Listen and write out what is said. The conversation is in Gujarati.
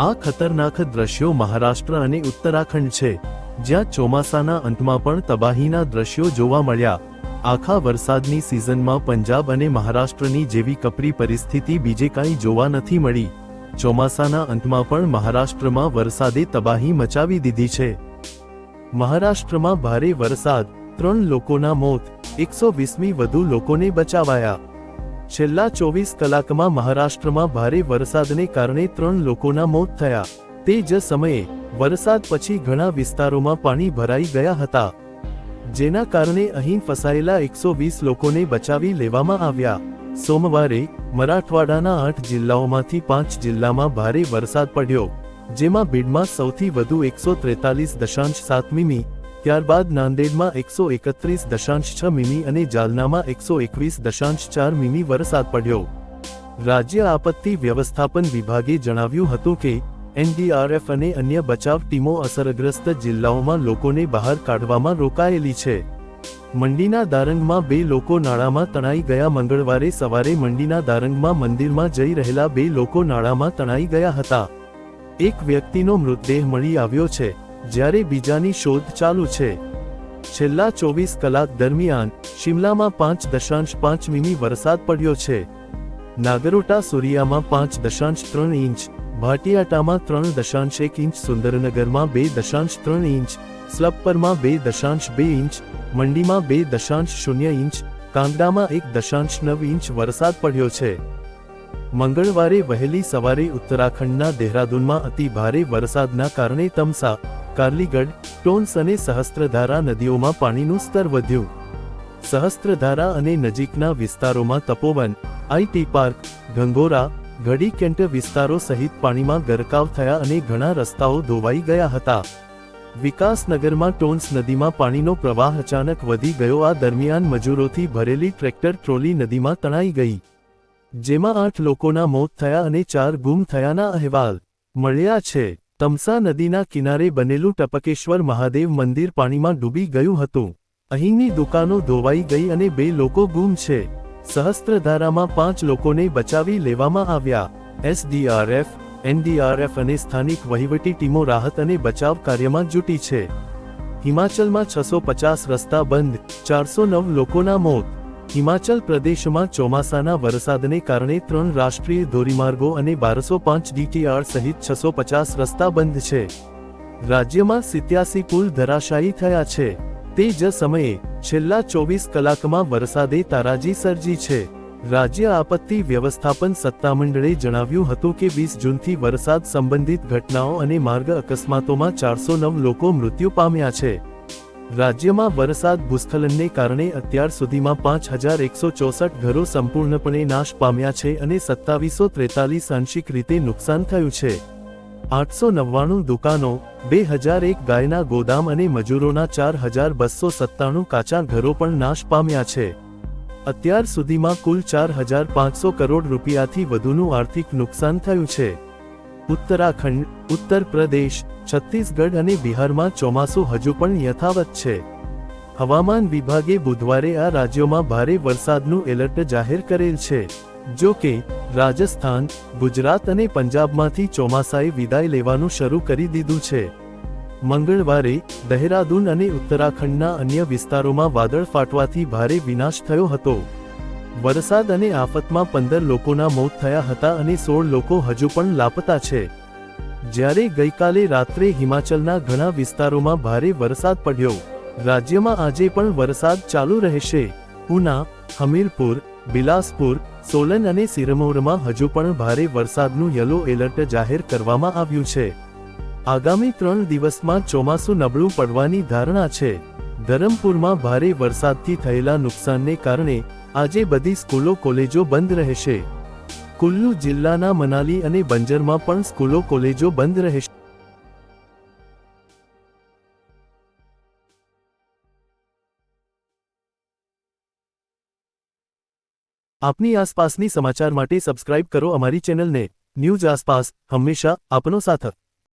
આ ખતરનાક દ્રશ્યો મહારાષ્ટ્ર અને ઉત્તરાખંડ છે, જ્યાં ચોમાસાના અંતમાં પણ તબાહીના દ્રશ્યો જોવા મળ્યા। આખા વરસાદની સિઝનમાં પંજાબ અને મહારાષ્ટ્રની જેવી કપરી પરિસ્થિતિ બીજે કાંઈ જોવા નથી મળી। ચોમાસાના અંતમાં પણ મહારાષ્ટ્રમાં વરસાદે તબાહી મચાવી દીધી છે। મહારાષ્ટ્રમાં ભારે વરસાદ, 3 લોકોના મોત, 120મી વધુ લોકોને બચાવાયા। છેલ્લા 24 કલાકમાં મહારાષ્ટ્રમાં ભારે વરસાદને કારણે 3 લોકોના મોત થયા। તે જ સમયે વરસાદ પછી ઘણા વિસ્તારોમાં પાણી ભરાઈ ગયા હતા, જેના કારણે અહીં ફસાયેલા 120 લોકોને બચાવી લેવામાં આવ્યા। સોમવારે મરાઠવાડાના 8 જિલ્લાઓમાંથી 5 જિલ્લામાં ભારે વરસાદ પડ્યો, જેમાં બીડમાં સૌથી વધુ 143.7 મીમી, ત્યારબાદ નાંદેડમાં 131.6 મીમી અને જાલનામાં 121.4 મીમી વરસાદ પડ્યો। રાજ્ય આપત્તિ વ્યવસ્થાપન વિભાગે જણાવ્યું હતું કે એનડીઆરએફ અને અન્ય બચાવ ટીમો અસરગ્રસ્ત જિલ્લાઓમાં લોકોને બહાર કાઢવામાં રોકાયેલી છે। મંડીના દારંગમાં 2 લોકો નાળામાં તણાઈ ગયા। મંગળવારે સવારે મંડીના દારંગમાં મંદિરમાં જઈ રહેલા 2 લોકો નાળામાં તણાઈ ગયા હતા। એક વ્યક્તિનો મૃતદેહ મળી આવ્યો છે, જ્યારે બીજાની શોધ ચાલુ છે। છેલ્લા 24 કલાક દરમિયાન શિમલામાં 5.5 મીમી વરસાદ પડ્યો છે। નાગરોટા સુરિયામાં 5.3 ઇંચ, ભાટિયાટામાં 3.1 ઇંચ, સુંદરનગરમાં 2.3 ઇંચ, સ્લપપરમાં 2.2 ઇંચ, મંડીમાં 2.0 ઇંચ, કાંગડામાં 1.9 ઇંચ વરસાદ પડ્યો છે। મંગળવારે વહેલી સવારે ઉત્તરાખંડના દેહરાદૂનમાં અતિ ભારે વરસાદના કારણે તમસા, કાર્લીગઢ, ટોન્સ અને સહસ્ત્રધારા નદીઓમાં પાણીનું સ્તર વધ્યું। સહસ્ત્રધારા અને નજીકના વિસ્તારોમાં તપોવન, આઈટી પાર્ક, ગંગોરા, ગઢી કેન્ટ વિસ્તારો સહિત પાણીમાં ગરકાવ થયા અને ઘણા રસ્તાઓ ધોવાઈ ગયા હતા। વિકાસનગરમાં ટોન્સ નદીમાં પાણીનો પ્રવાહ અચાનક વધી ગયો। આ દરમિયાન મજૂરોથી ભરેલી ટ્રેક્ટર ટ્રોલી નદીમાં તણાઈ ગઈ, જેમાં 8 લોકોના મોત થયા અને 4 ગુમ થયાના અહેવાલ મળ્યા છે। તમસા નદીના કિનારે બનેલું ટપકેશ્વર મહાદેવ મંદિર પાણીમાં ડૂબી ગયું હતું। અહીંની દુકાનો ધોવાઈ ગઈ અને 2 લોકો ગુમ છે। સહસ્ત્રધારામાં 5 લોકોને બચાવી લેવામાં આવ્યા। એસડીઆરએફ, એનડીઆરએફ અને સ્થાનિક વહીવટી ટીમો રાહત અને બચાવ કાર્યમાં જુટી છે। હિમાચલમાં 650 રસ્તા બંધ, 409 લોકોના મોત। હિમાચલ પ્રદેશમાં ચોમાસાના વરસાદને કારણે 3 રાષ્ટ્રીય ધોરીમાર્ગો અને 1205 ડીટીઆર સહિત 650 રસ્તા બંધ છે। રાજ્યમાં 87 પુલ ધરાશાયી થયા છે। તે જ સમયે છેલ્લા 24 કલાકમાં વરસાદે તારાજી સર્જી છે। રાજ્ય આપત્તિ વ્યવસ્થાપન સત્તામંડળે જણાવ્યું હતું કે 20 જૂનથી વરસાદ સંબંધિત ઘટનાઓ અને માર્ગ અકસ્માતોમાં 409 લોકો મૃત્યુ પામ્યા છે। રાજ્યમાં વરસાદ ભૂસ્ખલનને કારણે અત્યાર સુધીમાં 5164 ઘરો સંપૂર્ણપણે નાશ પામ્યા છે અને 2743 આંશિક રીતે નુકસાન થયું છે। 899 દુકાનો, 2001 ગાયના ગોદામ અને મજૂરોના 4297 કાચા ઘરો પણ નાશ પામ્યા છે। અત્યાર સુધીમાં કુલ 4500 કરોડ રૂપિયાથી વધુનું આર્થિક નુકસાન થયું છે। ઉત્તરાખંડ, ઉત્તર પ્રદેશ, છત્તીસગઢ અને બિહારમાં ચોમાસું હજુ પણ યથાવત છે। હવામાન વિભાગે બુધવારે આ રાજ્યોમાં ભારે વરસાદનું એલર્ટ જાહેર કરેલ છે। જો કે રાજસ્થાન, ગુજરાત અને પંજાબમાંથી ચોમાસાએ વિદાય લેવાનું શરૂ કરી દીધું છે। મંગળવારે દહેરાદૂન અને ઉત્તરાખંડના અન્ય વિસ્તારોમાં વાદળ ફાટવાથી ભારે વિનાશ થયો હતો। વરસાદ અને આફતમાં 15 લોકોના મોત થયા હતા અને 16 લોકો હજુ પણ લાપતા છે। જ્યારે ગઈકાલે રાત્રે હિમાચલના ઘણા વિસ્તારોમાં ભારે વરસાદ પડ્યો। રાજ્યમાં આજે પણ વરસાદ ચાલુ રહેશે। ઉના, હમીરપુર, બિલાસપુર, સોલન અને સિરમૌરમાં હજુ પણ ભારે વરસાદનું યલો એલર્ટ જાહેર કરવામાં આવ્યું છે। આગામી 3 દિવસમાં ચોમાસું નબળું પડવાની ધારણા છે। ધરમપુરમાં ભારે વરસાદથી થયેલા નુકસાનને કારણે આજે બધી સ્કૂલો કોલેજો બંધ રહેશે। કુલ્લુ જિલ્લાના મનાલી અને બંજરમાં પણ સ્કૂલો કોલેજો બંધ રહેશે। આપની આસપાસની સમાચાર માટે સબસ્ક્રાઇબ કરો અમારી ચેનલને। ન્યૂઝ આસપાસ, હંમેશા આપનો સાથ।